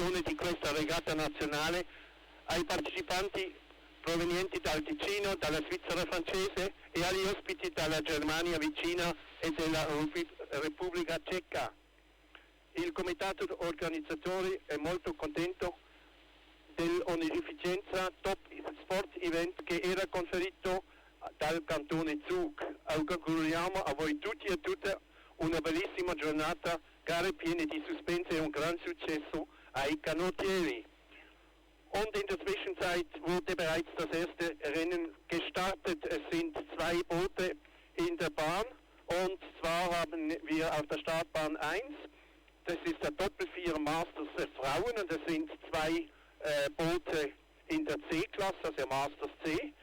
organizzazione di questa regata nazionale, ai partecipanti provenienti dal Ticino, dalla Svizzera francese e agli ospiti dalla Germania vicina e della Repubblica Ceca. Il comitato organizzatore è molto contento dell'onorificenza Top Sport Event che era conferito dal Cantone Zug. Auguriamo a voi tutti e tutte una bellissima giornata, gare piene di suspense e un gran Successo ai Canottieri. Und in der Zwischenzeit wurde bereits das erste Rennen gestartet. Es sind 2 Boote in der Bahn und zwar haben wir auf der Startbahn 1, das ist der Doppel-4 Masters der Frauen und es sind 2 Boote in der C-Klasse, also Masters C.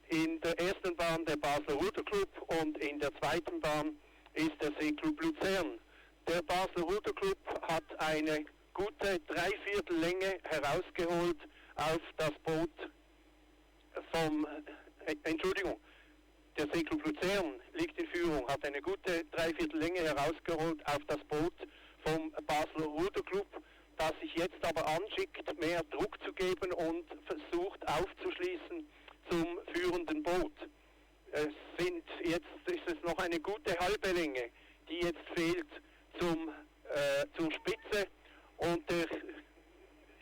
In der ersten Bahn der Basler Ruderclub und in der zweiten Bahn ist der Seeclub Luzern. Der Basler Ruderclub hat eine gute 3/4 Länge herausgeholt auf das Boot der Seeclub Luzern liegt in Führung, hat eine gute 3/4 Länge herausgeholt auf das Boot vom Basler Ruderclub, das sich jetzt aber anschickt, mehr Druck zu geben und versucht aufzuschließen zum führenden Boot. Jetzt ist es noch eine gute halbe Länge, die jetzt fehlt zur Spitze und der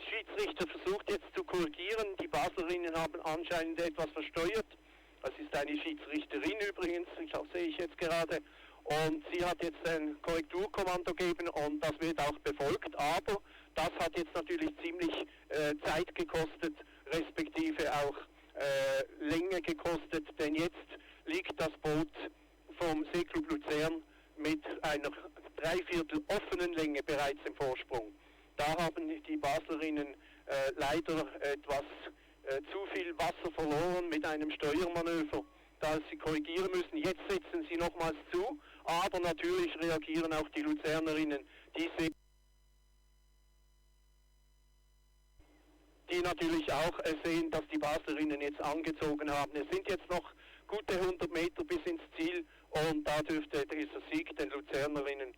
Schiedsrichter versucht jetzt zu korrigieren. Die Baslerinnen haben anscheinend etwas versteuert. Das ist eine Schiedsrichterin übrigens, das sehe ich jetzt gerade. Und sie hat jetzt ein Korrekturkommando gegeben und das wird auch befolgt. Aber das hat jetzt natürlich ziemlich Zeit gekostet, respektive auch Länge gekostet. Denn jetzt liegt das Boot vom Seeclub Luzern mit einer 3/4 offenen Länge bereits im Vorsprung. Da haben die Baslerinnen leider etwas zu viel Wasser verloren mit einem Steuermanöver, das sie korrigieren müssen. Jetzt setzen sie nochmals zu, aber natürlich reagieren auch die Luzernerinnen, die natürlich auch sehen, dass die Baslerinnen jetzt angezogen haben. Es sind jetzt noch gute 100 Meter bis ins Ziel und da dürfte dieser Sieg den Luzernerinnen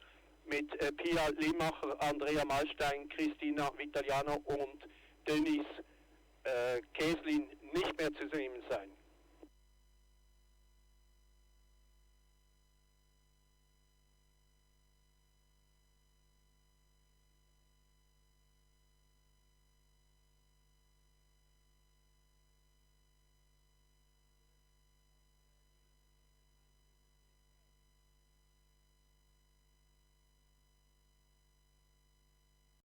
mit Pia Limacher, Andrea Malstein, Christina Vitaliano und Denise Käslin nicht mehr zu nehmen sein.